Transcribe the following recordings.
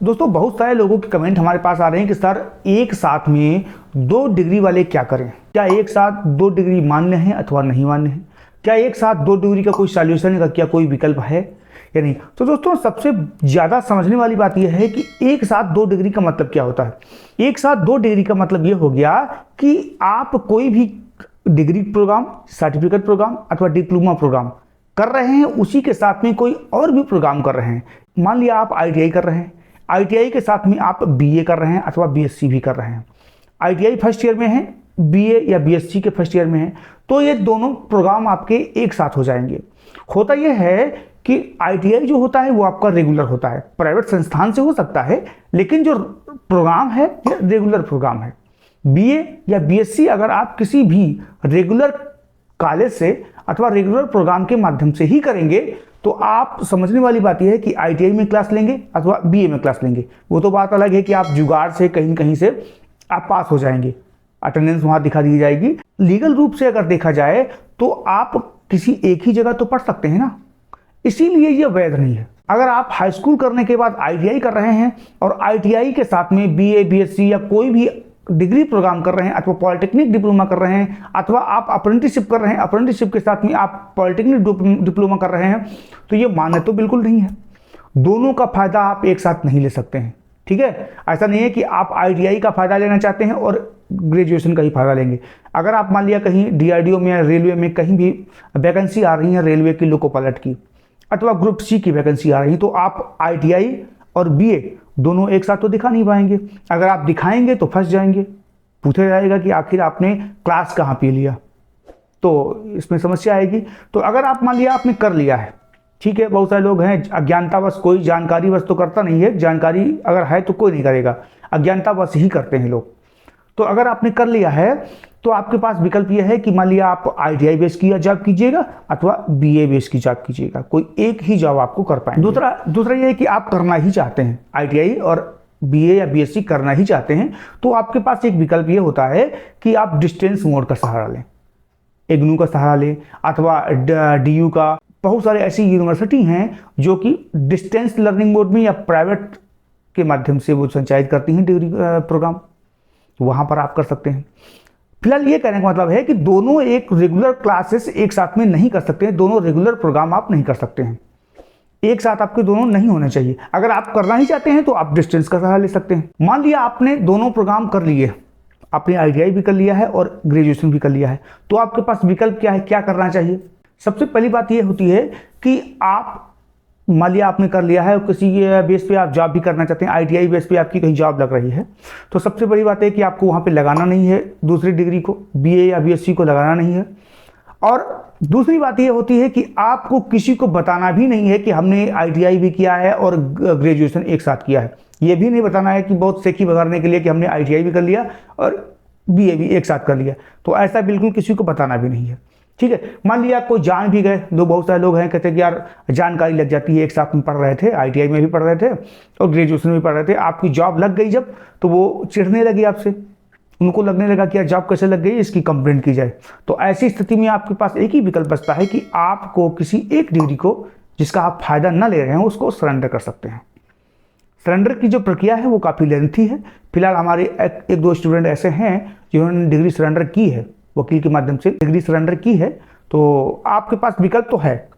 दोस्तों बहुत सारे लोगों के कमेंट हमारे पास आ रहे हैं कि सर एक साथ में 2 डिग्री वाले क्या करें। क्या एक साथ 2 डिग्री मान्य है अथवा नहीं मान्य है? क्या एक साथ 2 डिग्री का कोई सॉल्यूशन का क्या कोई विकल्प है या नहीं? तो दोस्तों सबसे ज़्यादा समझने वाली बात यह है कि एक साथ 2 डिग्री का मतलब क्या होता है। एक साथ 2 डिग्री का मतलब ये हो गया कि आप कोई भी डिग्री प्रोग्राम, सर्टिफिकेट प्रोग्राम अथवा डिप्लोमा प्रोग्राम कर रहे हैं, उसी के साथ में कोई और भी प्रोग्राम कर रहे हैं। मान लिया आप ITI कर रहे हैं, ITI के साथ में आप BA कर रहे हैं अथवा BSc भी कर रहे हैं। ITI फर्स्ट ईयर में है, BA या BSc के फर्स्ट ईयर में है, तो ये दोनों प्रोग्राम आपके एक साथ हो जाएंगे। होता यह है कि ITI जो होता है वो आपका रेगुलर होता है, प्राइवेट संस्थान से हो सकता है, लेकिन जो प्रोग्राम है ये रेगुलर प्रोग्राम है। BA या BSc अगर आप किसी भी रेगुलर कॉलेज से अथवा रेगुलर प्रोग्राम के माध्यम से ही करेंगे तो आप समझने वाली बात यह है कि ITI में क्लास लेंगे अथवा BA में क्लास लेंगे, वो तो बात अलग है कि आप जुगाड़ से कहीं कहीं से आप पास हो जाएंगे, अटेंडेंस वहाँ दिखा दी जाएगी। लीगल रूप से अगर देखा जाए तो आप किसी एक ही जगह तो पढ़ सकते हैं ना, इसीलिए ये वैध नहीं है। अगर आप हाई स्कूल करने के बाद ITI कर रहे हैं और ITI के साथ में BA BSc या कोई भी डिग्री प्रोग्राम कर रहे हैं अथवा पॉलिटेक्निक डिप्लोमा कर रहे हैं अथवा आप अप्रेंटिसशिप कर रहे हैं, अप्रेंटिसशिप के साथ में आप पॉलिटेक्निक डिप्लोमा कर रहे हैं, तो ये मान्य तो बिल्कुल नहीं है। दोनों का फायदा आप एक साथ नहीं ले सकते हैं, ठीक है। ऐसा नहीं है कि आप ITI का फायदा लेना चाहते हैं और ग्रेजुएशन का ही फायदा लेंगे। अगर आप मान लिया कहीं DRDO में या रेलवे में कहीं भी वैकेंसी आ रही है, रेलवे की लोको पायलट की अथवा ग्रुप C की वैकेंसी आ रही है, तो आप ITI और BA दोनों एक साथ तो दिखा नहीं पाएंगे। अगर आप दिखाएंगे तो फंस जाएंगे, पूछा जाएगा कि आखिर आपने क्लास कहाँ पे लिया, तो इसमें समस्या आएगी। तो अगर आप मान लिया आपने कर लिया है, ठीक है, बहुत सारे लोग हैं अज्ञानतावश, कोई जानकारीवश तो करता नहीं है, जानकारी अगर है तो कोई नहीं करेगा, अज्ञानतावश ही करते हैं लोग। तो अगर आपने कर लिया है तो आपके पास विकल्प यह है कि मान लिया आप ITI बेस की जॉब कीजिएगा अथवा BA बेस की जॉब कीजिएगा, कोई एक ही जॉब आपको कर पाएंगे। दूसरा यह है कि आप करना ही चाहते हैं ITI और BA या BSc करना ही चाहते हैं, तो आपके पास एक विकल्प ये होता है कि आप डिस्टेंस मोड का सहारा लें, IGNOU का सहारा लें अथवा DU का। बहुत सारे ऐसी यूनिवर्सिटी हैं जो कि डिस्टेंस लर्निंग मोड में या प्राइवेट के माध्यम से वो संचालित करती हैं डिग्री प्रोग्राम, वहाँ पर आप कर सकते हैं। फिलहाल ये कहने का मतलब है कि दोनों एक रेगुलर क्लासेस एक साथ में नहीं कर सकते हैं, दोनों रेगुलर प्रोग्राम आप नहीं कर सकते हैं, एक साथ आपके दोनों नहीं होने चाहिए। अगर आप करना ही चाहते हैं तो आप डिस्टेंस का सहारा ले सकते हैं। मान लिया आपने दोनों प्रोग्राम कर लिए, आपने ITI भी कर लिया है और ग्रेजुएशन भी कर लिया है, तो आपके पास विकल्प क्या है, क्या करना चाहिए। सबसे पहली बात यह होती है कि आप मान लिया आपने कर लिया है और किसी बेस पे आप जॉब भी करना चाहते हैं, ITI बेस पे आपकी कहीं जॉब लग रही है, तो सबसे बड़ी बात है कि आपको वहाँ पे लगाना नहीं है दूसरी डिग्री को, BA या BSc को लगाना नहीं है। और दूसरी बात ये होती है कि आपको किसी को बताना भी नहीं है कि हमने ITI भी किया है और ग्रेजुएशन एक साथ किया है। ये भी नहीं बताना है कि बहुत सेखी बघारने के लिए कि हमने ITI भी कर लिया और BA भी एक साथ कर लिया, तो ऐसा बिल्कुल किसी को बताना भी नहीं है, ठीक है। मान लिया कोई जान भी गए, लोग बहुत सारे लोग हैं कहते हैं कि यार जानकारी लग जाती है, एक साथ में पढ़ रहे थे, ITI में भी पढ़ रहे थे और ग्रेजुएशन में भी पढ़ रहे थे, आपकी जॉब लग गई जब, तो वो चिढ़ने लगी आपसे, उनको लगने लगा कि यार जॉब कैसे लग गई, इसकी कंप्लेंट की जाए। तो ऐसी स्थिति में आपके पास एक ही विकल्प बचता है कि आपको किसी एक डिग्री को जिसका आप फायदा न ले रहे हैं उसको सरेंडर कर सकते हैं। सरेंडर की जो प्रक्रिया है वो काफ़ी लेंथी है। फिलहाल हमारे एक दो स्टूडेंट ऐसे हैं जिन्होंने डिग्री सरेंडर की है, वकील के माध्यम से डिग्री सरेंडर की है, तो आपके पास विकल्प तो है,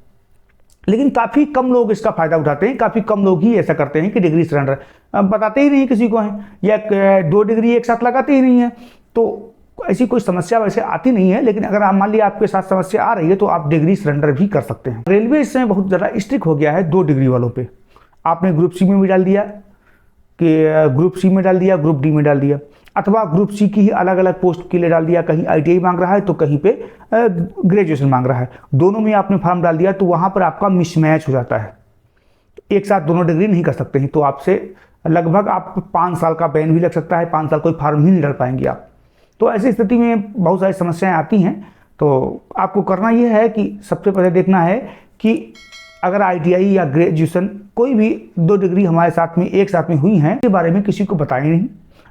लेकिन काफ़ी कम लोग इसका फायदा उठाते हैं। काफ़ी कम लोग ही ऐसा करते हैं कि डिग्री सरेंडर बताते ही नहीं किसी को हैं, या 2 डिग्री एक साथ लगाते ही नहीं है, तो ऐसी कोई समस्या वैसे आती नहीं है। लेकिन अगर आप मान लिया आपके साथ समस्या आ रही है तो आप डिग्री सरेंडर भी कर सकते हैं। रेलवे इस समय बहुत ज़्यादा स्ट्रिक्ट हो गया है 2 डिग्री वालों पर। आपने ग्रुप C में भी डाल दिया कि ग्रुप C में डाल दिया, ग्रुप D में डाल दिया, अथवा ग्रुप C की ही अलग अलग पोस्ट के लिए डाल दिया, कहीं ITI मांग रहा है तो कहीं पे ग्रेजुएशन मांग रहा है, दोनों में आपने फॉर्म डाल दिया, तो वहाँ पर आपका मिसमैच हो जाता है। एक साथ दोनों डिग्री नहीं कर सकते हैं, तो आपसे लगभग आप 5 साल का बैन भी लग सकता है, 5 साल कोई फॉर्म ही नहीं डाल पाएंगे आप। तो ऐसी स्थिति में बहुत सारी समस्याएँ आती हैं। तो आपको करना यह है कि सबसे पहले देखना है कि अगर ITI या ग्रेजुएशन कोई भी 2 डिग्री हमारे साथ में एक साथ में हुई हैं, इसके बारे में किसी को बताएं नहीं।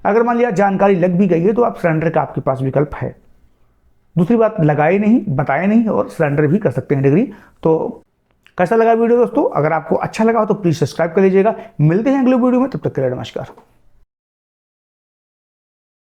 अगर मान लिया जानकारी लग भी गई है तो आप सरेंडर का आपके पास विकल्प है। दूसरी बात, लगाए नहीं, बताए नहीं और सरेंडर भी कर सकते हैं डिग्री। तो कैसा लगा वीडियो दोस्तों? अगर आपको अच्छा लगा हो तो प्लीज़ सब्सक्राइब कर लीजिएगा। मिलते हैं अगले वीडियो में, तब तक के लिए नमस्कार।